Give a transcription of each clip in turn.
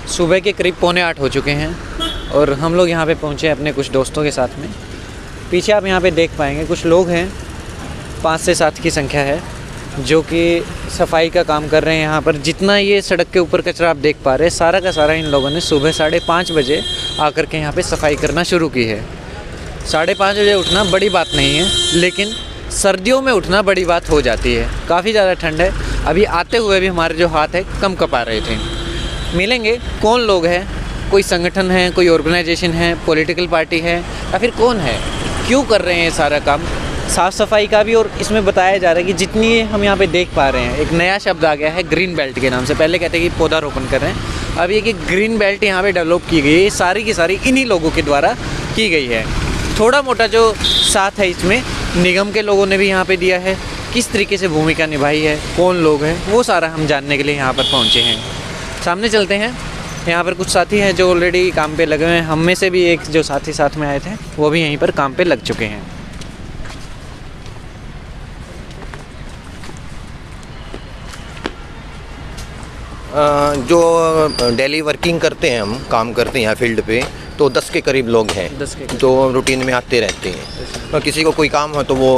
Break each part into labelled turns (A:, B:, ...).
A: सुबह के करीब 7:45 हो चुके हैं और हम लोग यहाँ पे पहुँचे अपने कुछ दोस्तों के साथ में। पीछे आप यहाँ पे देख पाएंगे कुछ लोग हैं, 5 से 7 की संख्या है, जो कि सफाई का काम कर रहे हैं यहाँ पर। जितना ये सड़क के ऊपर कचरा आप देख पा रहे हैं, सारा का सारा इन लोगों ने सुबह 5:30 बजे आकर के यहाँ पे सफाई करना शुरू की है। 5:30 बजे उठना बड़ी बात नहीं है, लेकिन सर्दियों में उठना बड़ी बात हो जाती है। काफ़ी ज़्यादा ठंड है, अभी आते हुए भी हमारे जो हाथ है कम कपा रहे थे। मिलेंगे कौन लोग हैं, कोई संगठन है, कोई ऑर्गेनाइजेशन है, पॉलिटिकल पार्टी है, या फिर कौन है, क्यों कर रहे हैं ये सारा काम साफ़ सफाई का भी। और इसमें बताया जा रहा है कि जितनी हम यहाँ पे देख पा रहे हैं, एक नया शब्द आ गया है ग्रीन बेल्ट के नाम से। पहले कहते हैं कि पौधारोपण कर रहे हैं, अब ये कि ग्रीन बेल्ट यहाँ पे डेवलप की गई है, सारी की सारी इन्हीं लोगों के द्वारा की गई है। थोड़ा मोटा जो साथ है इसमें निगम के लोगों ने भी यहाँ पे दिया है, किस तरीके से भूमिका निभाई है, कौन लोग हैं, वो सारा हम जानने के लिए यहाँ पर पहुँचे हैं। सामने चलते हैं, यहाँ पर कुछ साथी हैं जो ऑलरेडी काम पे लगे हुए हैं। हम में से भी एक जो साथी साथ में आए थे वो भी यहीं पर काम पे लग चुके हैं।
B: जो डेली वर्किंग करते हैं, हम काम करते हैं यहाँ फील्ड पे, तो 10 के करीब लोग हैं जो रूटीन में आते रहते हैं। और किसी को कोई काम हो तो वो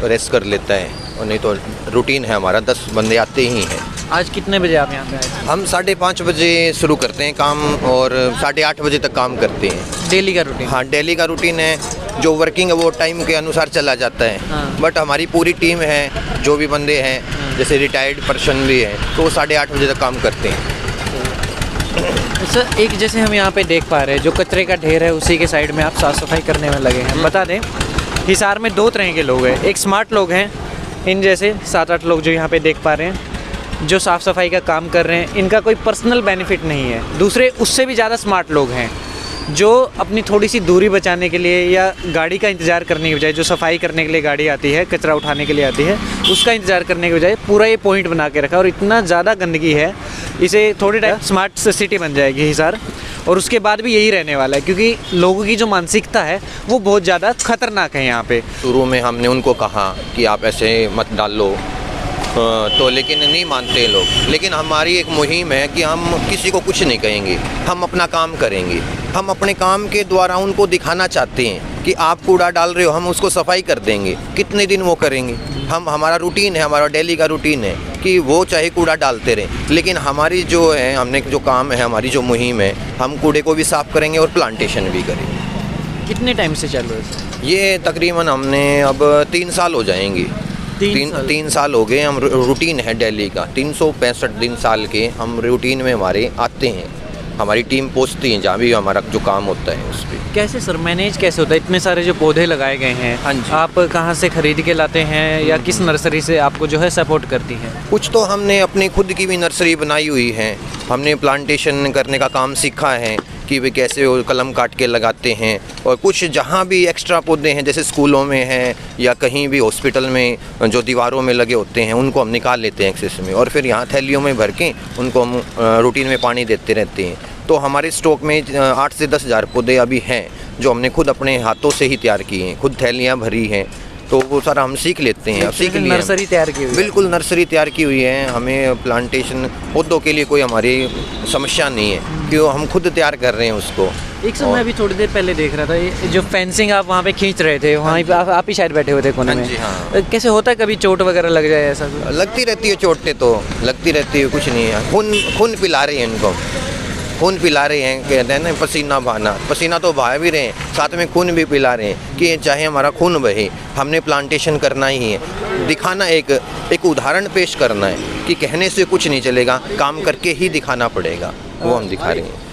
B: रेस्ट कर लेता है, और नहीं तो रूटीन है हमारा, 10 बंदे आते ही हैं।
A: आज कितने बजे आप यहाँ पे आए थे?
B: हम 5:30 बजे शुरू करते हैं काम और 8:30 बजे तक काम करते हैं।
A: डेली का रूटीन?
B: हाँ, डेली का रूटीन है। जो वर्किंग है वो टाइम के अनुसार चला जाता है।
A: हाँ।
B: बट हमारी पूरी टीम है, जो भी बंदे हैं, जैसे रिटायर्ड पर्सन भी है, तो वो 8:30 बजे तक काम करते हैं।
A: सर, एक जैसे हम यहाँ पे देख पा रहे हैं जो कचरे का ढेर है, उसी के साइड में आप साफ़ सफाई करने में लगे हैं। बता दें, हिसार में 2 तरह के लोग हैं। एक स्मार्ट लोग हैं, इन जैसे 7-8 लोग जो यहाँ पे देख पा रहे हैं, जो साफ़ सफाई का काम कर रहे हैं, इनका कोई पर्सनल बेनिफिट नहीं है। दूसरे उससे भी ज़्यादा स्मार्ट लोग हैं, जो अपनी थोड़ी सी दूरी बचाने के लिए या गाड़ी का इंतज़ार करने के बजाय, जो सफाई करने के लिए गाड़ी आती है, कचरा उठाने के लिए आती है, उसका इंतज़ार करने के बजाय पूरा ये पॉइंट बना के रखा। और इतना ज़्यादा गंदगी है, इसे थोड़े टाइम स्मार्ट सिटी बन जाएगी हिसार, और उसके बाद भी यही रहने वाला है, क्योंकि लोगों की जो मानसिकता है वो बहुत ज़्यादा खतरनाक है यहाँ पे।
B: शुरू में हमने उनको कहा कि आप ऐसे मत डालो, तो लेकिन नहीं मानते लोग। लेकिन हमारी एक मुहिम है कि हम किसी को कुछ नहीं कहेंगे, हम अपना काम करेंगे। हम अपने काम के द्वारा उनको दिखाना चाहते हैं कि आप कूड़ा डाल रहे हो, हम उसको सफाई कर देंगे। कितने दिन वो करेंगे? हमारा रूटीन है, हमारा डेली का रूटीन है कि वो चाहे कूड़ा डालते रहें, लेकिन हमारी जो है, हमने जो काम है, हमारी जो मुहिम है, हम कूड़े को भी साफ़ करेंगे और प्लांटेशन भी करेंगे।
A: कितने टाइम से चालू है?
B: ये तकरीबन हमने अब 3 साल हो जाएंगे। 3 साल हो गए। हम रूटीन है डेली का, 365 दिन साल के हम रूटीन में हमारे आते हैं। हमारी टीम पहुँचती है जहाँ भी हमारा जो काम होता है उस पर।
A: कैसे सर मैनेज कैसे होता है? इतने सारे जो पौधे लगाए गए हैं,
B: हाँ जी,
A: आप कहाँ से खरीद के लाते हैं, या किस नर्सरी से आपको जो है सपोर्ट करती है?
B: कुछ तो हमने अपनी खुद की भी नर्सरी बनाई हुई है। हमने प्लांटेशन करने का काम सीखा है कि वे कैसे वो कलम काट के लगाते हैं। और कुछ जहाँ भी एक्स्ट्रा पौधे हैं, जैसे स्कूलों में हैं या कहीं भी हॉस्पिटल में जो दीवारों में लगे होते हैं, उनको हम निकाल लेते हैं एक्सेस में, और फिर यहाँ थैलियों में भर के उनको हम रूटीन में पानी देते रहते हैं। तो हमारे स्टॉक में 8 से 10 हज़ार पौधे अभी हैं, जो हमने खुद अपने हाथों से ही तैयार किए हैं, खुद थैलियाँ भरी हैं। तो वो सारा हम सीख लेते हैं। अब सीख लिया,
A: नर्सरी तैयार की हुई है?
B: बिल्कुल नर्सरी तैयार की हुई है। हमें प्लांटेशन पौधों के लिए कोई हमारी समस्या नहीं है, क्यों हम खुद तैयार कर रहे हैं उसको।
A: एक समय मैं अभी थोड़ी देर पहले देख रहा था, ये जो फेंसिंग आप वहाँ पे खींच रहे थे, वहाँ पे आप ही शायद बैठे हुए थे कोने में।
B: जी हाँ।
A: कैसे होता है, कभी चोट वगैरह लग जाए ऐसा?
B: लगती रहती है चोटें, तो लगती रहती है, कुछ नहीं है। खून पिला रहे हैं इनको, खून पिला रहे हैं, कहते हैं ना पसीना बहाना। पसीना तो बहा भी रहे हैं, साथ में खून भी पिला रहे हैं कि चाहे हमारा खून बहे, हमने प्लांटेशन करना ही है। दिखाना, एक उदाहरण पेश करना है कि कहने से कुछ नहीं चलेगा, काम करके ही दिखाना पड़ेगा। वो हम दिखा रहे हैं।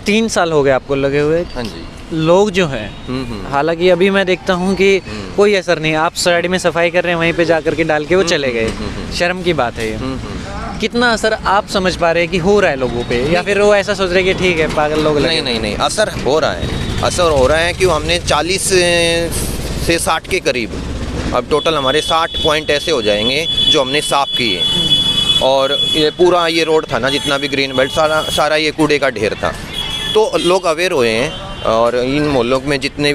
A: 3 साल हो गए आपको लगे हुए?
B: हाँ जी।
A: लोग जो हैं, हालांकि अभी मैं देखता हूँ कि कोई असर नहीं, आप साइड में सफाई कर रहे हैं, वहीं पे जा करके डाल के वो चले गए। शर्म की बात है ये। कितना असर आप समझ पा रहे हैं कि हो रहा है लोगों पे, या फिर वो ऐसा सोच रहे हैं कि ठीक है पागल लोग लगे?
B: नहीं, असर हो रहा है। असर हो रहा है कि हमने 40 से 60 के करीब, अब टोटल हमारे 60 पॉइंट ऐसे हो जाएंगे जो हमने साफ़ किए। और ये पूरा ये रोड था ना, जितना भी ग्रीन बेल्ट, सारा ये कूड़े का ढेर था। तो लोग अवेयर हुए हैं, और इन मोहल्लों में जितने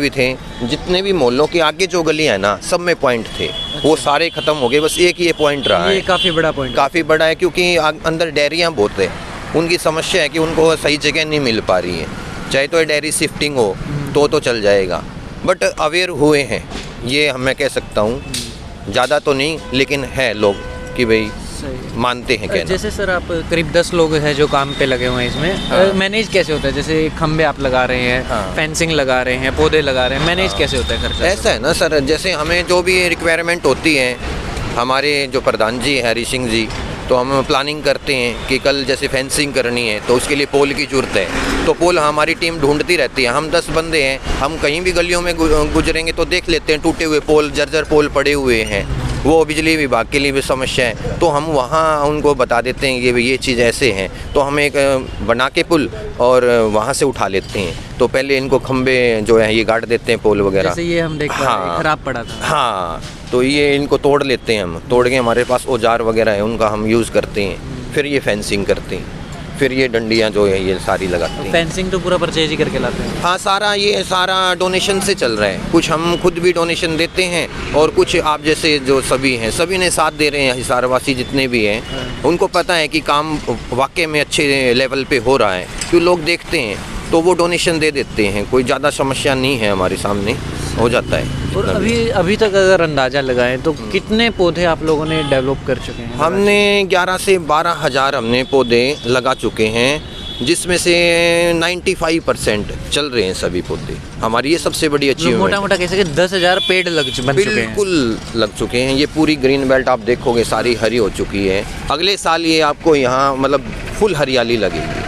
B: भी मोहल्लों के आगे जो गलियाँ हैं ना, सब में पॉइंट थे। वो सारे ख़त्म हो गए, बस एक ये पॉइंट रहा है।
A: ये काफ़ी बड़ा पॉइंट,
B: काफ़ी बड़ा है, क्योंकि अंदर डेयरियाँ बहुत है, उनकी समस्या है कि उनको सही जगह नहीं मिल पा रही है। चाहे तो डेयरी शिफ्टिंग हो तो चल जाएगा, बट अवेयर हुए हैं ये मैं कह सकता हूँ। ज़्यादा तो नहीं, लेकिन है लोग कि भाई मानते हैं कहना।
A: जैसे सर आप करीब 10 लोग हैं जो काम पे लगे हुए हैं इसमें,
B: हाँ।
A: मैनेज कैसे होता है? जैसे खंबे आप लगा रहे हैं,
B: हाँ।
A: फेंसिंग लगा रहे हैं, पौधे लगा रहे हैं, मैनेज कैसे होता है खर्चा?
B: ऐसा है ना सर, जैसे हमें जो भी रिक्वायरमेंट होती है, हमारे जो प्रधान जी हरी सिंह जी, तो हम प्लानिंग करते हैं कि कल जैसे फेंसिंग करनी है तो उसके लिए पोल की ज़रूरत है, तो पोल हमारी टीम ढूंढती रहती है। हम 10 बंदे हैं, हम कहीं भी गलियों में गुजरेंगे तो देख लेते हैं टूटे हुए पोल, जर्जर पोल पड़े हुए हैं, वो बिजली विभाग के लिए भी समस्या है, तो हम वहाँ उनको बता देते हैं कि ये चीज़ ऐसे हैं, तो हम एक बना के पुल और वहाँ से उठा लेते हैं। तो पहले इनको खंबे जो है ये गाड़ देते हैं पोल वगैरह।
A: जैसे ये हम देख पा रहे हैं, खराब पड़ा था।
B: हाँ, तो ये इनको तोड़ लेते हैं हम, तोड़ के हमारे पास औजार वगैरह है उनका हम यूज़ करते हैं, फिर ये फेंसिंग करते हैं, फिर ये डंडियाँ जो है ये सारी लगाते हैं।
A: फेंसिंग तो पूरा परचेज ही करके लाते हैं?
B: हाँ, ये सारा डोनेशन से चल रहा है। कुछ हम खुद भी डोनेशन देते हैं और कुछ आप जैसे जो सभी ने साथ दे रहे हैं, हिसारवासी जितने भी हैं उनको पता है कि काम वाकई में अच्छे लेवल पे हो रहा है, क्यों लोग देखते हैं तो वो डोनेशन दे देते हैं। कोई ज़्यादा समस्या नहीं है हमारे सामने, हो जाता है।
A: और अभी तक अगर अंदाज़ा लगाएं तो कितने पौधे आप लोगों ने डेवलप कर चुके हैं?
B: हमने 11 से 12 हज़ार हमने पौधे लगा चुके हैं, जिसमें से 95% चल रहे हैं सभी पौधे। हमारी ये सबसे बड़ी अचीवमेंट।
A: मोटा मोटा कैसे कि 10,000 पेड़ बन चुके हैं?
B: बिल्कुल लग चुके हैं। ये पूरी ग्रीन बेल्ट आप देखोगे सारी हरी हो चुकी है। अगले साल ये आपको यहाँ मतलब फुल हरियाली लगेगी।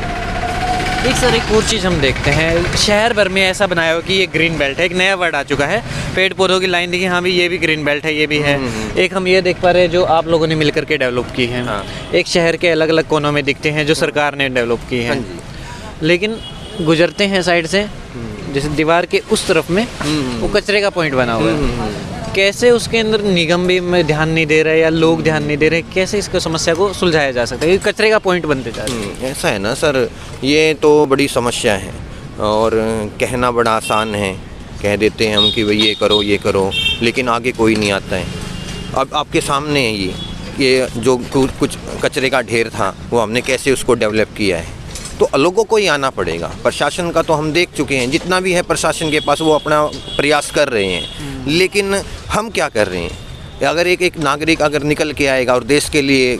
A: एक सर एक और चीज़ हम देखते हैं, शहर भर में ऐसा बनाया हो कि ये ग्रीन बेल्ट है, एक नया वर्ड आ चुका है, पेड़ पौधों की लाइन देखिए, हाँ भी ये भी ग्रीन बेल्ट है, ये भी है। एक हम ये देख पा रहे हैं जो आप लोगों ने मिलकर के डेवलप की है।
B: हाँ।
A: एक शहर के अलग अलग कोनों में दिखते हैं जो सरकार ने डेवलप की है।
B: हाँ जी।
A: लेकिन गुजरते हैं साइड से, जैसे दीवार के उस तरफ में वो कचरे का पॉइंट बना हुआ है। कैसे उसके अंदर निगम भी ध्यान नहीं दे रहा है या लोग ध्यान नहीं दे रहे, कैसे इसको समस्या को सुलझाया जा सकता है? ये कचरे का पॉइंट बनते जा रहा है।
B: ऐसा है ना सर, ये तो बड़ी समस्या है और कहना बड़ा आसान है, कह देते हैं हम कि भाई ये करो, लेकिन आगे कोई नहीं आता है। अब आपके सामने है ये जो कुछ कचरे का ढेर था वो हमने कैसे उसको डेवलप किया है, तो लोगों को ही आना पड़ेगा। प्रशासन का तो हम देख चुके हैं, जितना भी है प्रशासन के पास वो अपना प्रयास कर रहे हैं, लेकिन हम क्या कर रहे हैं? अगर एक नागरिक अगर निकल के आएगा और देश के लिए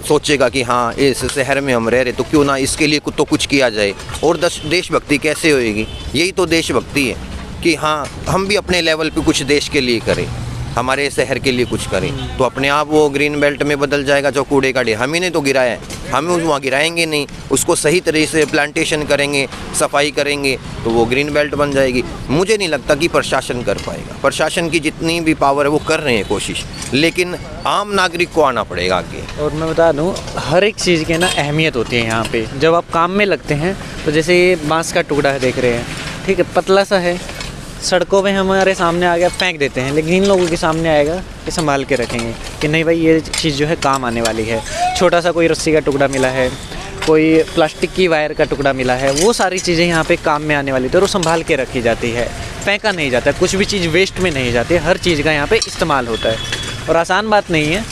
B: सोचेगा कि हाँ इस शहर में हम रह रहे तो क्यों ना इसके लिए तो कुछ किया जाए, और देशभक्ति कैसे होएगी? यही तो देशभक्ति है कि हाँ हम भी अपने लेवल पे कुछ देश के लिए करें, हमारे शहर के लिए कुछ करें, तो अपने आप वो ग्रीन बेल्ट में बदल जाएगा। जो कूड़े का ढेर हम ही ने तो गिराया है, हमें वहाँ गिराएंगे नहीं, उसको सही तरीके से प्लांटेशन करेंगे, सफाई करेंगे तो वो ग्रीन बेल्ट बन जाएगी। मुझे नहीं लगता कि प्रशासन कर पाएगा। प्रशासन की जितनी भी पावर है वो कर रहे हैं कोशिश, लेकिन आम नागरिक को आना पड़ेगा आगे।
A: और मैं बता दूं, हर एक चीज़ की ना अहमियत होती है यहाँ पे। जब आप काम में लगते हैं तो जैसे ये बांस का टुकड़ा है, देख रहे हैं, ठीक है, पतला सा है, सड़कों पे हमारे सामने आ गया फेंक देते हैं, लेकिन इन लोगों के सामने आएगा कि संभाल के रखेंगे कि नहीं भाई ये चीज़ जो है काम आने वाली है। छोटा सा कोई रस्सी का टुकड़ा मिला है, कोई प्लास्टिक की वायर का टुकड़ा मिला है, वो सारी चीज़ें यहाँ पे काम में आने वाली थी और वो संभाल के रखी जाती है, फेंका नहीं जाता, कुछ भी चीज़ वेस्ट में नहीं जाती, हर चीज़ का यहाँ पे इस्तेमाल होता है। और आसान बात नहीं है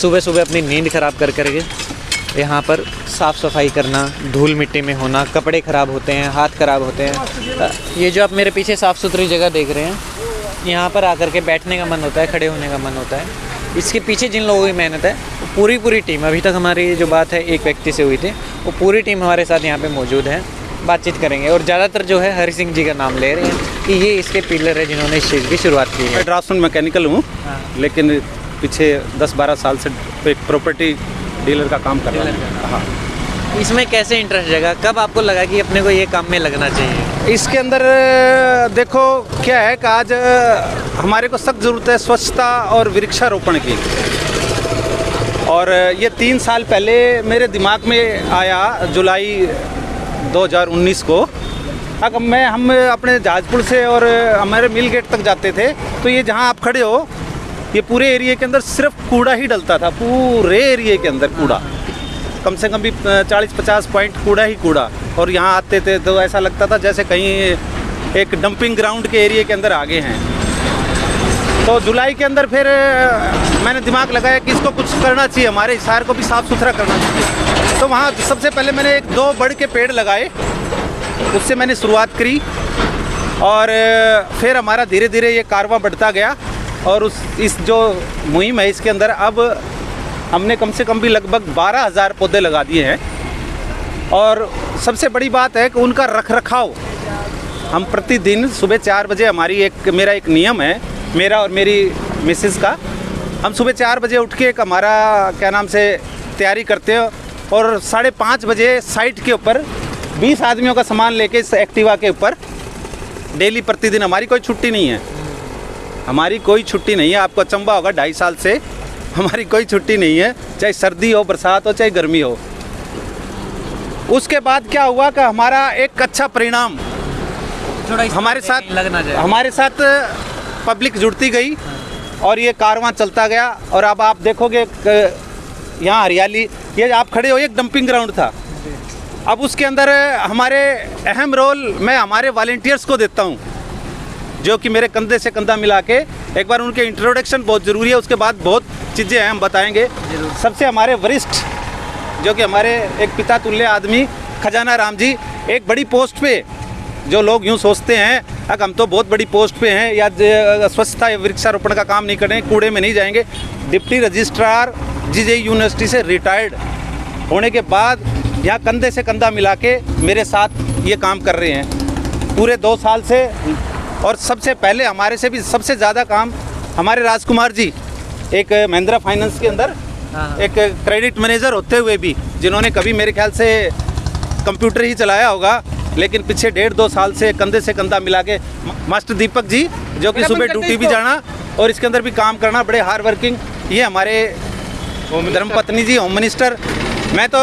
A: सुबह सुबह अपनी नींद ख़राब कर करके यहाँ पर साफ़ सफाई करना, धूल मिट्टी में होना, कपड़े ख़राब होते हैं, हाथ ख़राब होते हैं। ये जो आप मेरे पीछे साफ़ सुथरी जगह देख रहे हैं, यहाँ पर आकर के बैठने का मन होता है, खड़े होने का मन होता है। इसके पीछे जिन लोगों की मेहनत है, पूरी टीम, अभी तक हमारी जो बात है एक व्यक्ति से हुई थी, वो पूरी टीम हमारे साथ यहाँ पे मौजूद है, बातचीत करेंगे। और ज़्यादातर जो है हरि सिंह जी का नाम ले रहे हैं कि ये इसके पिलर है जिन्होंने इस चीज़ की शुरुआत की है।
C: मैं ड्राफ्टमैन मैकेनिकल हूँ, लेकिन पीछे 10-12 साल से एक प्रॉपर्टी डीलर का काम कर रहा हूँ। हाँ,
A: इसमें कैसे इंटरेस्ट जगा, कब आपको लगा कि अपने को ये काम में लगना चाहिए?
C: इसके अंदर देखो क्या है कि आज हमारे को सख्त ज़रूरत है स्वच्छता और वृक्षारोपण की। और ये 3 साल पहले मेरे दिमाग में आया, जुलाई 2019 को। अगर हम अपने जहाजपुर से और हमारे मिल गेट तक जाते थे तो ये जहाँ आप खड़े हो, ये पूरे एरिया के अंदर सिर्फ कूड़ा ही डलता था, पूरे एरिया के अंदर कूड़ा, कम से कम भी 40-50 पॉइंट कूड़ा ही कूड़ा। और यहाँ आते थे तो ऐसा लगता था जैसे कहीं एक डंपिंग ग्राउंड के एरिया के अंदर आगे हैं। तो जुलाई के अंदर फिर मैंने दिमाग लगाया कि इसको कुछ करना चाहिए, हमारे हिसार को भी साफ़ सुथरा करना चाहिए। तो वहाँ सबसे पहले मैंने 2 बड़ के पेड़ लगाए, उससे मैंने शुरुआत करी और फिर हमारा धीरे धीरे ये कारवां बढ़ता गया और इस जो मुहिम है इसके अंदर अब हमने कम से कम भी लगभग 12,000 पौधे लगा दिए हैं। और सबसे बड़ी बात है कि उनका रखरखाव हम प्रतिदिन सुबह 4 बजे मेरा एक नियम है, मेरा और मेरी मिसेस का, हम सुबह 4 बजे उठ के एक हमारा तैयारी करते हैं और 5:30 बजे साइट के ऊपर 20 आदमियों का सामान लेके इस एक्टिवा के ऊपर डेली प्रतिदिन, हमारी कोई छुट्टी नहीं है, हमारी कोई छुट्टी नहीं है। आपको अचंभा होगा, 2.5 साल से हमारी कोई छुट्टी नहीं है, चाहे सर्दी हो, बरसात हो, चाहे गर्मी हो। उसके बाद क्या हुआ कि हमारा एक अच्छा परिणाम हमारे साथ पब्लिक जुड़ती गई और ये कारवां चलता गया। और अब आप देखोगे यहाँ हरियाली, ये आप खड़े हो, एक डंपिंग ग्राउंड था, अब उसके अंदर हमारे अहम रोल मैं हमारे वॉलंटियर्स को देता हूँ, जो कि मेरे कंधे से कंधा मिला के, एक बार उनके इंट्रोडक्शन बहुत ज़रूरी है, उसके बाद बहुत चीज़ें हैं हम बताएंगे। सबसे हमारे वरिष्ठ, जो कि हमारे एक पिता तुल्य आदमी खजाना राम जी, एक बड़ी पोस्ट पे, जो लोग यूँ सोचते हैं कि हम तो बहुत बड़ी पोस्ट पे हैं या स्वच्छता या वृक्षारोपण का काम नहीं करें, कूड़े में नहीं जाएंगे, डिप्टी रजिस्ट्रार जीजे यूनिवर्सिटी से रिटायर्ड होने के बाद यहाँ कंधे से कंधा मिला के मेरे साथ ये काम कर रहे हैं पूरे 2 साल से। और सबसे पहले हमारे से भी सबसे ज़्यादा काम हमारे राजकुमार जी, एक महिंद्रा फाइनेंस के अंदर एक क्रेडिट मैनेजर होते हुए भी, जिन्होंने कभी मेरे ख्याल से कंप्यूटर ही चलाया होगा, लेकिन पिछले 1.5-2 साल से कंधा मिला के मास्टर दीपक जी, जो कि सुबह ड्यूटी भी जाना और इसके अंदर भी काम करना, बड़े हार्ड वर्किंग, ये हमारे धर्मपत्नी जी होम मिनिस्टर। मैं तो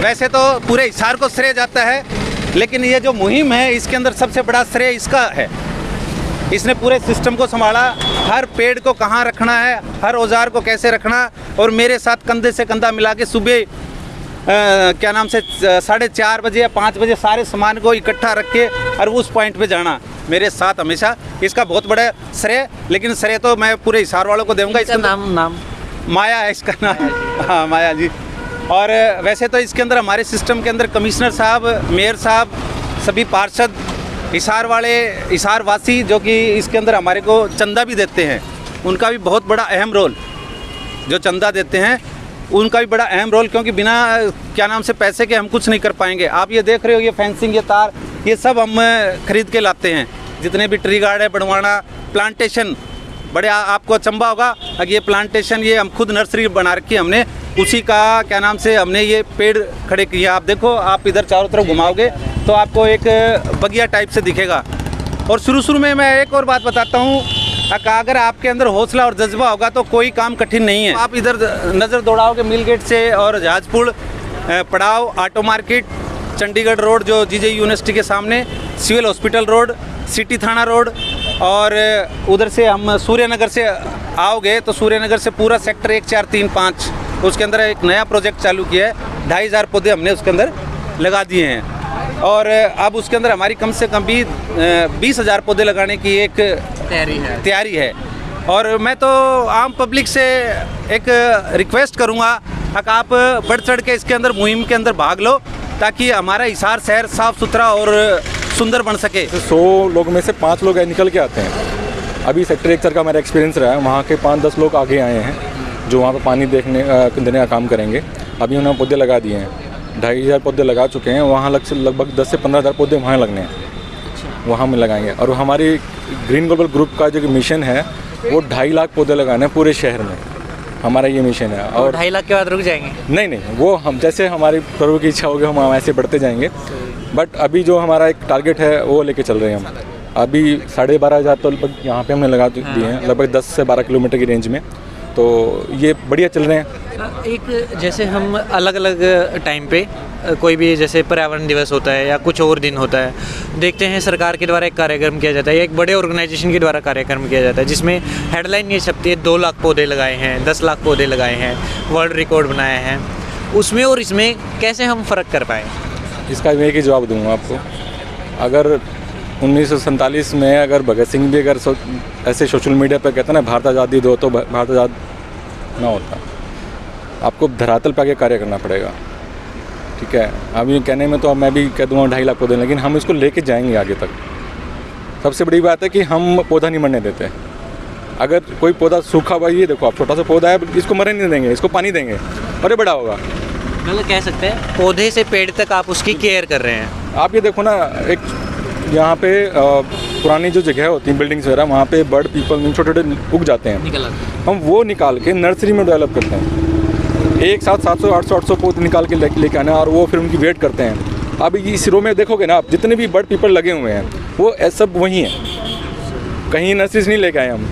C: वैसे तो पूरे हिसार को श्रेय जाता है, लेकिन ये जो मुहिम है इसके अंदर सबसे बड़ा श्रेय इसका है। इसने पूरे सिस्टम को संभाला, हर पेड़ को कहाँ रखना है, हर औजार को कैसे रखना, और मेरे साथ कंधे से कंधा मिला के सुबह 4:30 बजे या 5 बजे सारे सामान को इकट्ठा रख के और उस पॉइंट पे जाना मेरे साथ हमेशा। इसका बहुत बड़ा श्रेय, लेकिन श्रेय तो मैं पूरे हिसार वालों को दूंगा। इसका नाम माया है, इसका नाम, हाँ माया जी। और वैसे तो इसके अंदर हमारे सिस्टम के अंदर कमिश्नर साहब, मेयर साहब, सभी पार्षद, हिसार वाले, हिसार वासी, जो कि इसके अंदर हमारे को चंदा भी देते हैं, उनका भी बहुत बड़ा अहम रोल, जो चंदा देते हैं उनका भी बड़ा अहम रोल, क्योंकि बिना से पैसे के हम कुछ नहीं कर पाएंगे। आप ये देख रहे हो, ये फेंसिंग, ये तार, ये सब हम खरीद के लाते हैं, जितने भी ट्री गार्ड है, बनवाना, प्लांटेशन, बड़े आपको अचंभा होगा, अगर ये प्लांटेशन, ये हम खुद नर्सरी बना रखी है हमने, उसी का हमने ये पेड़ खड़े किए। आप देखो, आप इधर चारों तरफ घुमाओगे तो आपको एक बगिया टाइप से दिखेगा। और शुरू में मैं एक और बात बताता हूँ, अगर आपके अंदर हौसला और जज्बा होगा तो कोई काम कठिन नहीं है। आप इधर नज़र दौड़ाओगे मिल गेट से और जहाजपुर, पड़ाव, ऑटो मार्केट, चंडीगढ़ रोड जो जीजे यूनिवर्सिटी के सामने, सिविल हॉस्पिटल रोड, सिटी थाना रोड, और उधर से हम सूर्यनगर से आओगे तो सूर्यनगर से पूरा सेक्टर 1, 4, 3, 5, उसके अंदर एक नया प्रोजेक्ट चालू किया है, 2,500 पौधे हमने उसके अंदर लगा दिए हैं। और अब उसके अंदर हमारी कम से कम भी 20,000 पौधे लगाने की एक तैयारी है। और मैं तो आम पब्लिक से एक रिक्वेस्ट करूंगा, आप बढ़ चढ़ के इसके अंदर मुहिम के अंदर भाग लो, ताकि हमारा हिसार शहर साफ़ सुथरा और सुंदर बन सके।
D: 100 लोग में से 5 लोग निकल के आते हैं। अभी सेक्टर 1 का मेरा एक्सपीरियंस रहा है, वहाँ के 5-10 लोग आगे आए हैं जो वहाँ पर पानी देने का काम करेंगे। अभी उन्होंने पौधे लगा दिए हैं, 2,500 पौधे लगा चुके हैं। वहाँ लगभग 10 से 15,000 पौधे वहाँ लगने हैं, वहाँ में लगाएंगे। और हमारी ग्रीन ग्लोबल ग्रुप का जो मिशन है वो 2.5 लाख पौधे लगाना है पूरे शहर में, हमारा ये मिशन है। और
A: 2.5 लाख के बाद रुक जाएंगे? नहीं,
D: वो हम जैसे हमारी प्रभु की इच्छा होगी हम ऐसे बढ़ते जाएंगे। बट अभी जो हमारा एक टारगेट है वो लेके चल रहे हैं हम। अभी 12,500 तो लगभग यहाँ पे हमने लगा दिए हैं, लगभग 10 से 12 किलोमीटर की रेंज में, तो ये बढ़िया चल रहे हैं।
A: एक जैसे हम अलग अलग टाइम पे कोई भी जैसे पर्यावरण दिवस होता है या कुछ और दिन होता है, देखते हैं सरकार के द्वारा एक कार्यक्रम किया जाता है, एक बड़े ऑर्गेनाइजेशन के द्वारा कार्यक्रम किया जाता है, जिसमें हेडलाइन ये छपती है 2 लाख पौधे लगाए हैं, 10 लाख पौधे लगाए हैं, वर्ल्ड रिकॉर्ड बनाया है। उसमें और इसमें कैसे हम फ़र्क कर पाएँ?
D: इसका मैं एक ही जवाब दूंगा आपको। अगर 1947 में अगर भगत सिंह भी अगर ऐसे सोशल मीडिया पर कहते ना भारत आज़ादी दो, तो भारत आज़ाद ना होता। आपको धरातल पे आके कार्य करना पड़ेगा। ठीक है। अभी कहने में तो अब मैं भी कह दूँगा 2.5 लाख पौधे, लेकिन हम इसको लेके जाएंगे आगे तक। सबसे बड़ी बात है कि हम पौधा नहीं मरने देते। अगर कोई पौधा सूखा हुआ, ये देखो आप छोटा सा पौधा है, इसको मरने नहीं देंगे, इसको पानी देंगे और ये बड़ा होगा।
A: मतलब कह सकते हैं पौधे से पेड़ तक आप उसकी केयर कर रहे हैं।
D: आप ये देखो ना, एक यहाँ पे पुरानी जो जगह होती है बिल्डिंग्स वगैरह, वहाँ पे बर्ड पीपल छोटे छोटे उग जाते हैं,
A: निकल आते हैं।
D: हम वो निकाल के नर्सरी में डेवलप करते हैं। एक साथ 700-800 पौधे निकाल के लेके आना और वो फिर उनकी वेट करते हैं। अब इस रो में देखोगे ना आप, जितने भी बर्ड पीपल लगे हुए हैं वो सब वही हैं, कहीं नर्सरी से नहीं लेके आए हम,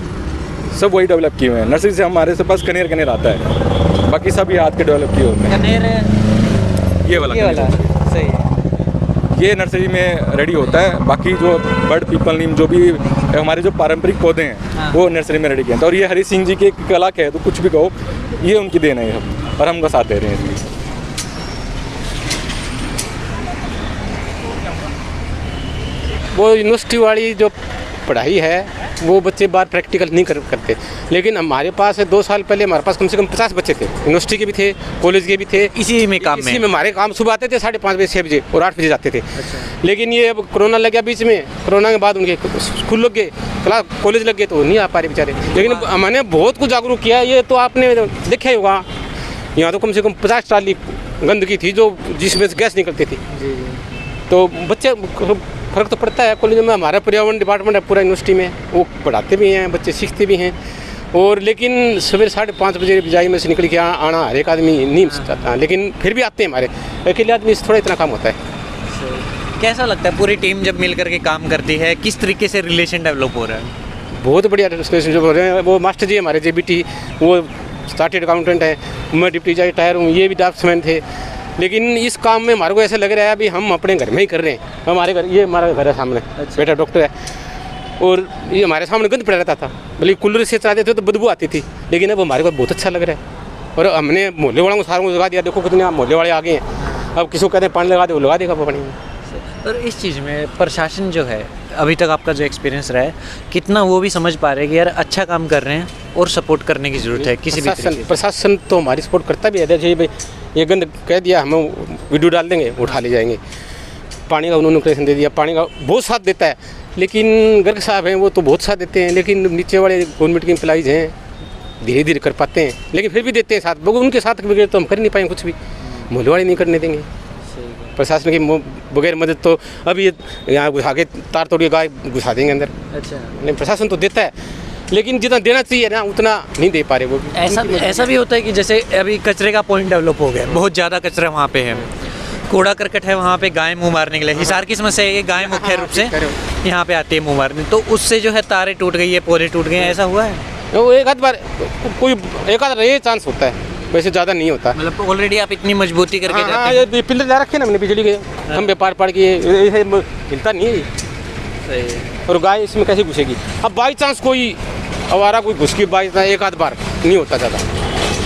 D: सब वही डेवलप किए हुए हैं। नर्सरी से हमारे से पास कनेर आता है, बाकी सब ये हाथ के डेवलप किए होते हैं।
A: कनेर
D: ये वाला
A: सही है,
D: ये नर्सरी में रेडी होता है। बाकी जो बर्ड पीपल नीम जो भी हमारे जो पारंपरिक पौधे हैं वो नर्सरी में रेडी किए हैं। और ये हरी सिंह जी की एक कला है, तो कुछ भी कहो, ये उनकी देन है सब, और हम उनका साथ दे रहे हैं इसलिए।
E: वो यूनिवर्सिटी वाली जो पढ़ाई है वो बच्चे बाहर प्रैक्टिकल नहीं करते, लेकिन हमारे पास 2 साल पहले हमारे पास कम से कम 50 बच्चे थे, यूनिवर्सिटी के भी थे, कॉलेज के भी थे।
A: इसी में काम
E: इसी में हमारे काम सुबह आते थे 5:30 बजे, 6 बजे और 8 बजे जाते थे। लेकिन ये अब कोरोना लग गया बीच में, कोरोना के बाद उनके स्कूल लग गए, क्लास कॉलेज लग गए, तो नहीं आ पा रहे बेचारे। लेकिन हमने बहुत कुछ जागरूक किया। ये तो आपने देखा ही होगा, यहाँ तो कम से कम 50 ट्राली गंदगी थी जो जिसमें से गैस निकलती थी। तो बच्चे फ़र्क तो पड़ता है। कॉलेज में हमारा पर्यावरण डिपार्टमेंट है पूरा यूनिवर्सिटी में, वो पढ़ाते भी हैं, बच्चे सीखते भी हैं। और लेकिन सवेरे 5:30 बजे बजाय में से निकल के आना हर एक आदमी नहीं चाहता, लेकिन फिर भी आते हैं। हमारे अकेले आदमी से थोड़ा इतना काम होता है।
A: कैसा लगता है पूरी टीम जब मिल करके काम करती है, किस तरीके से रिलेशन डेवलप हो रहा है?
E: बहुत बढ़िया रिलेशन जो हो रहे हैं। वो मास्टर जी हमारे JBT, वो चार्टेड अकाउंटेंट है, मैं डिप्टी जज टायर हूँ, ये भी ड्राफ्ट्समैन थे। लेकिन इस काम में हमारे को ऐसा लग रहा है अभी हम अपने घर में ही कर रहे हैं। हमारे घर, ये हमारा घर है सामने, बेटा डॉक्टर है, और ये हमारे सामने गंद पड़ा रहता था, बल्कि कूलर से चलाते थे तो बदबू आती थी। लेकिन अब हमारे को बहुत अच्छा लग रहा है। और हमने मोहल्ले वालों को सारों को लगा दिया। देखो कितने मोहल्ले वाले आ गए हैं। अब किसी को कहते हैं पानी लगा दे, वो लगा देगा पानी में।
A: और इस चीज़ में प्रशासन जो है, अभी तक आपका जो एक्सपीरियंस रहा है, कितना वो भी समझ पा रहे हैं कि यार अच्छा काम कर रहे हैं और सपोर्ट करने की ज़रूरत है किसी भी तरीके से?
E: प्रशासन तो हमारी सपोर्ट करता भी है। जैसे भाई ये गंद कह दिया, हम वीडियो डाल देंगे, उठा ले जाएंगे। पानी का उन्होंने कनेक्शन दे दिया, पानी का बहुत साथ देता है। लेकिन गर्ग साहब हैं वो तो बहुत साथ देते हैं, लेकिन नीचे वाले गवर्नमेंट के एम्प्लॉइज़ हैं, धीरे धीरे कर पाते हैं, लेकिन फिर भी देते हैं साथ। उनके साथ बगैर तो हम कर नहीं पाएंगे कुछ भी, मोहल्ले वाले नहीं करने देंगे। प्रशासन की बगैर मदद तो अभी यहाँ घुसा के तार तोड़ के गाय घुसा देंगे अंदर।
A: अच्छा,
E: लेकिन प्रशासन तो देता है, लेकिन जितना देना चाहिए ना उतना नहीं दे पा रहे वो भी।
A: ऐसा भी होता है कि जैसे अभी कचरे का पॉइंट डेवलप हो गया, बहुत ज़्यादा कचरा वहाँ पे है, कूड़ा करकट है वहाँ पे, गाय मुँह मारने के लिए हिसार की समस्या है, गाय मुख्य रूप से यहाँ पे आती है मुँह मारने, तो उससे जो है तारे टूट गई है, पौधे टूट गए हैं, ऐसा हुआ है?
E: वो एक आध बार कोई एक आध ये चांस होता है, वैसे ज़्यादा नहीं होता।
A: मतलब ऑलरेडी आप इतनी मजबूती करके जाते
E: हाँ,
A: हैं।
E: ये पिलर ला रखे ना हमने बिजली के, खंभे पार के, हिलता नहीं है ये।
A: सही है।
E: और गाय इसमें कैसे घुसेगी? अब बाई चांस कोई आवारा कोई घुस की बाई एक आध बार नहीं होता ज़्यादा।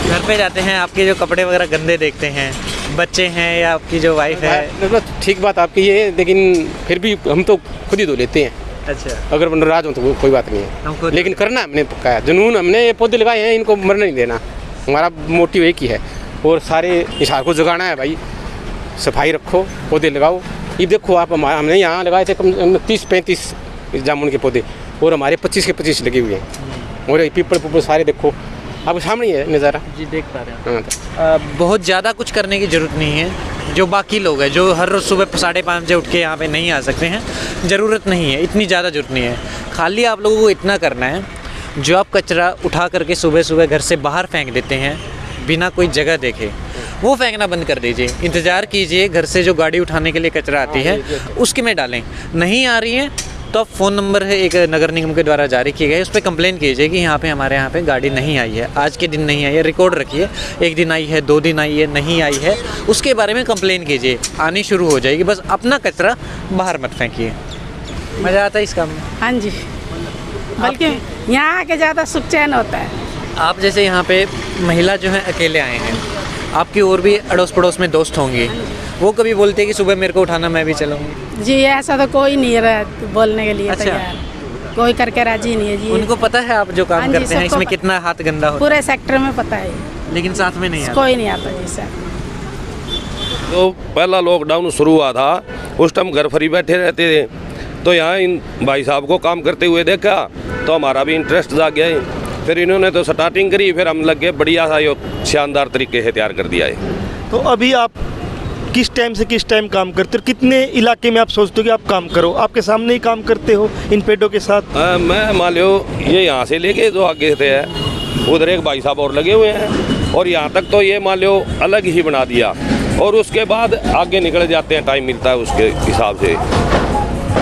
A: घर पे जाते हैं, आपके जो कपड़े वगैरह गंदे देखते हैं, बच्चे हैं या आपकी जो वाइफ है?
E: ठीक बात आपकी ये है, लेकिन फिर भी हम तो खुद ही धो लेते हैं।
A: अच्छा,
E: अगर नाराज हो तो कोई बात नहीं है, लेकिन करना हमने पक्का है। जुनून हमने ये पौधे लगाए हैं, इनको मरने नहीं देना, हमारा मोटिव एक ही है। और सारे हिसार को जगाना है भाई, सफाई रखो, पौधे लगाओ। ये देखो आप, हमने यहाँ लगाए थे कम 30-35 जामुन के पौधे, और हमारे 25 के 25 लगे हुए हैं। और पीपल सारे देखो, आपके सामने ही है नज़ारा
A: जी, देख पा रहे हैं। बहुत ज़्यादा कुछ करने की ज़रूरत नहीं है। जो बाकी लोग हैं जो हर रोज़ सुबह 5:30 बजे उठ के यहाँ पे नहीं आ सकते हैं, ज़रूरत नहीं है, इतनी ज़्यादा ज़रूरत नहीं है। खाली आप लोगों को इतना करना है, जो आप कचरा उठा करके सुबह सुबह घर से बाहर फेंक देते हैं बिना कोई जगह देखे, वो फेंकना बंद कर दीजिए। इंतज़ार कीजिए घर से जो गाड़ी उठाने के लिए कचरा आती है उसके में डालें। नहीं आ रही है तो आप फ़ोन नंबर है एक नगर निगम के द्वारा जारी किए गए, उस पर कंप्लेन कीजिए कि यहाँ पे हमारे यहाँ पे गाड़ी नहीं आई है, आज के दिन नहीं आई है, रिकॉर्ड रखिए, 1 दिन आई है, 2 दिन आई है, नहीं आई है, उसके बारे में कंप्लेन कीजिए, आनी शुरू हो जाएगी। बस अपना कचरा बाहर मत फेंकिए। मज़ा आता है इस काम में?
F: हाँ जी, बल्कि यहाँ आके ज़्यादा सुख चैन होता है।
A: आप जैसे यहाँ पे महिला जो है अकेले आए हैं, आपकी और भी अड़ोस पड़ोस में दोस्त होंगे, वो कभी बोलते हैं कि सुबह मेरे को उठाना, मैं भी चलूँगी?
F: जी ऐसा तो कोई नहीं रहा बोलने के लिए
A: अच्छा।
F: तैयार, कोई करके राजी नहीं है जी।
A: उनको पता है आप जो काम
F: हाँ जी,
A: करते हैं
F: सबको
A: इसमें कितना हाथ गंदा होता
F: पूरे सेक्टर में पता है,
A: है, लेकिन साथ में नहीं आता।
F: कोई नहीं आता जी सर।
G: तो पहला लॉकडाउन शुरू हुआ था, उस टाइम घर फ्री बैठे रहते थे, तो यहाँ इन भाई साहब को काम करते हुए देखा तो हमारा भी इंटरेस्ट जाग गया है। फिर इन्होंने तो स्टार्टिंग करी, फिर हम लग गए बढ़िया सा यो शानदार तरीके से तैयार कर दिया है।
H: तो अभी आप किस टाइम से किस टाइम काम करते हो, कितने इलाके में आप सोचते हो कि आप काम करो, आपके सामने ही काम करते हो इन पेड़ों के साथ?
G: मैं मान लो ये यहाँ से लेके जो आगे से है उधर एक भाई साहब और लगे हुए हैं, और यहाँ तक तो ये मान लो अलग ही बना दिया, और उसके बाद आगे निकल जाते हैं, टाइम मिलता है उसके हिसाब से।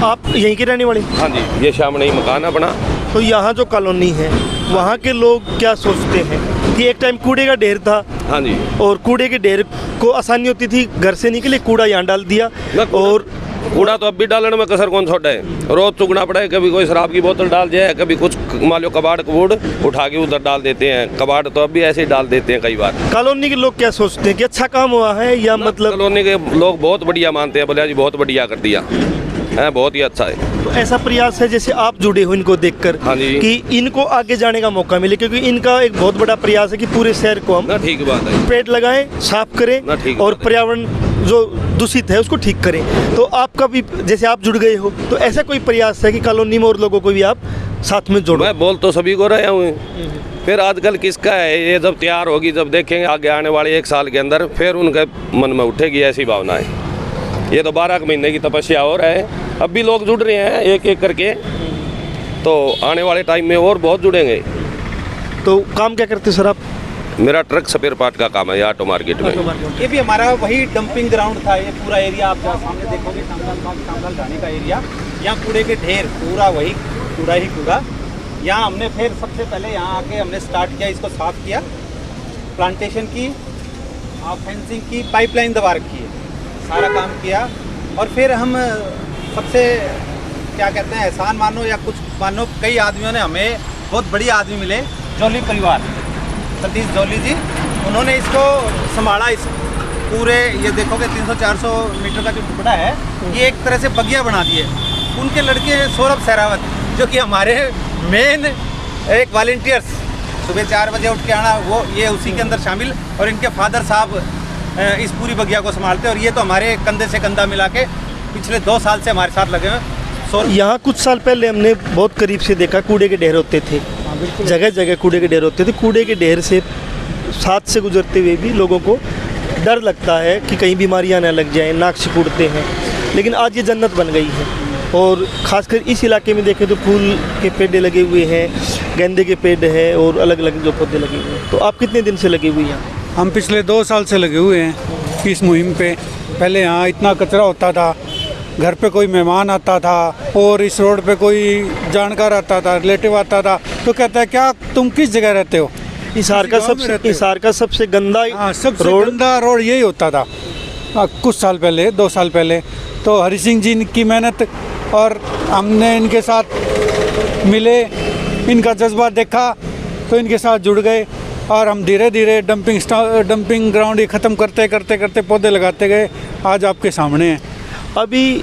H: आप यहीं के रहने वाले?
G: हाँ जी, ये सामने ही मकान है बना।
H: तो यहाँ जो कॉलोनी है वहाँ के लोग क्या सोचते हैं कि एक टाइम कूड़े का ढेर था,
G: हाँ जी,
H: और कूड़े के ढेर को आसानी होती थी, घर से निकले कूड़ा यहाँ डाल दिया, और
G: कूड़ा तो अब भी डालने में कसर कौन छोड़ा है, रोज चुगना पड़ा है, कभी कोई शराब की बोतल डाल जाए, कभी कुछ मान लो कबाड़ कबूड़ उठा के उधर डाल देते हैं, कबाड़ तो अब भी ऐसे ही डाल देते हैं कई बार।
H: कॉलोनी के लोग क्या सोचते हैं कि अच्छा काम हुआ है, या मतलब
G: कॉलोनी के लोग बहुत बढ़िया मानते हैं, बोले जी बहुत बढ़िया कर दिया है, बहुत ही अच्छा है।
H: तो ऐसा प्रयास है जैसे आप जुड़े हो इनको देखकर,
G: हाँ जी,
H: कि इनको आगे जाने का मौका मिले, क्योंकि इनका एक बहुत बड़ा प्रयास है कि पूरे शहर को हम
G: ना ठीक बात है,
H: पेड़ लगाएं, साफ करें,
G: ना ठीक
H: और
G: बात है।
H: पर्यावरण जो दूषित है उसको ठीक करें। तो आपका भी जैसे आप जुड़ गए हो, तो ऐसा कोई प्रयास है कि कॉलोनी में और लोगों को भी आप साथ में जोड़ो?
G: मैं बोल तो सभी को रहा हूँ, फिर आजकल किसका है, ये जब तैयार होगी, जब देखेंगे आगे आने वाले 1 साल के अंदर, फिर उनके मन में उठेगी ऐसी भावना है। ये तो 12 महीने की तपस्या हो रहा है, अब भी लोग जुड़ रहे हैं एक एक करके, तो आने वाले टाइम में और बहुत जुड़ेंगे।
H: तो काम क्या करते सर आप?
G: मेरा ट्रक स्पेयर पार्ट का काम है ये ऑटो मार्केट में।
C: ये भी हमारा वही डंपिंग ग्राउंड था, ये पूरा एरिया आप जहाँ सामने देखोगे शामलाल ढाणी का एरिया, यहाँ कूड़े के ढेर पूरा वही कूड़ा ही कूड़ा। यहाँ हमने फिर सबसे पहले यहाँ आके हमने स्टार्ट किया, इसको साफ किया, प्लांटेशन की, फेंसिंग की, पाइपलाइन दबा रखी है, सारा काम किया। और फिर हम सबसे क्या कहते हैं एहसान मानो या कुछ मानो, कई आदमियों ने हमें बहुत बढ़िया आदमी मिले, जोली परिवार, सतीश जोली जी, उन्होंने इसको संभाला। इस पूरे ये देखोगे 300-400 मीटर का जो टुकड़ा है, ये एक तरह से बगिया बना दिए। उनके लड़के सौरभ सहरावत, जो कि हमारे मेन एक वॉलंटियर्स, सुबह 4 बजे उठ के आना, वो ये उसी के अंदर शामिल, और इनके फादर साहब इस पूरी बगिया को संभालते, और ये तो हमारे कंधे से कंधा मिला के पिछले 2 साल से हमारे साथ लगे हैं।
H: यहाँ कुछ साल पहले हमने बहुत करीब से देखा, कूड़े के ढेर होते थे, जगह जगह कूड़े के ढेर होते थे। कूड़े के ढेर से साथ से गुजरते हुए भी लोगों को डर लगता है कि कहीं बीमारियाँ न लग जाएं, नाक सिकुड़ते हैं, लेकिन आज ये जन्नत बन गई है। और ख़ासकर इस इलाके में देखें तो फूल के पेड़ लगे हुए हैं, गेंदे के पेड़ हैं, और अलग अलग जो पौधे लगे हुए हैं। तो आप कितने दिन से लगे हुए हैं?
I: हम पिछले 2 साल से लगे हुए हैं इस मुहिम पे। पहले यहाँ इतना कचरा होता था, घर पे कोई मेहमान आता था, और इस रोड पे कोई जानकार आता था, रिलेटिव आता था, तो कहता है क्या तुम किस जगह रहते हो?
H: हिसार का सबसे गंदा
I: गंदा रोड यही होता था कुछ साल पहले, 2 साल पहले। तो हरि सिंह जी की मेहनत, और हमने इनके साथ मिले, इनका जज्बा देखा, तो इनके साथ जुड़ गए, और हम धीरे धीरे डंपिंग ग्राउंड ही ख़त्म करते करते करते पौधे लगाते गए। आज आपके सामने है।
H: अभी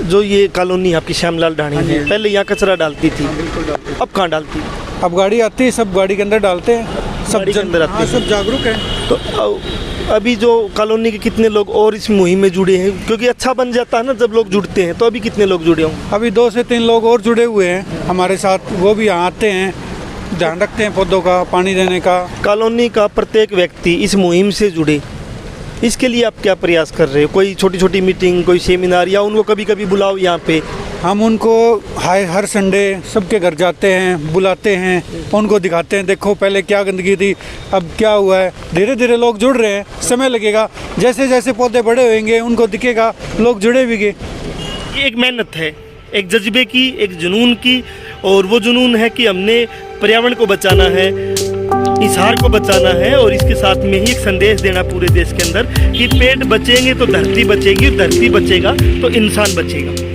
H: जो ये कॉलोनी आपकी श्यामलाल ढाणी है, पहले यहाँ कचरा डालती थी, अब कहाँ डालती है?
I: अब गाड़ी आती है, सब गाड़ी के अंदर डालते हैं, सब
H: अंदर आती है,
I: सब जागरूक हैं।
H: तो अभी जो कॉलोनी के कितने लोग और इस मुहिम में जुड़े हैं, क्योंकि अच्छा बन जाता है ना जब लोग जुड़ते हैं, तो अभी कितने लोग जुड़े हों?
I: अभी 2 से 3 लोग और जुड़े हुए हैं हमारे साथ, वो भी यहाँ आते हैं, ध्यान रखते हैं पौधों का, पानी देने का।
H: कॉलोनी का प्रत्येक व्यक्ति इस मुहिम से जुड़े, इसके लिए आप क्या प्रयास कर रहे हो? कोई छोटी छोटी मीटिंग, कोई सेमिनार, या उनको कभी कभी बुलाओ यहाँ पे?
I: हम उनको हर संडे सबके घर जाते हैं, बुलाते हैं, उनको दिखाते हैं, देखो पहले क्या गंदगी थी, अब क्या हुआ है। धीरे धीरे लोग जुड़ रहे हैं, समय लगेगा, जैसे जैसे पौधे बड़े होंगे उनको दिखेगा, लोग जुड़े भी गए।
H: ये एक मेहनत है, एक जज्बे की, एक जुनून की, और वो जुनून है कि हमने पर्यावरण को बचाना है, हिसार को बचाना है, और इसके साथ में ही एक संदेश देना पूरे देश के अंदर कि पेड़ बचेंगे तो धरती बचेगी, धरती बचेगा तो इंसान बचेगा।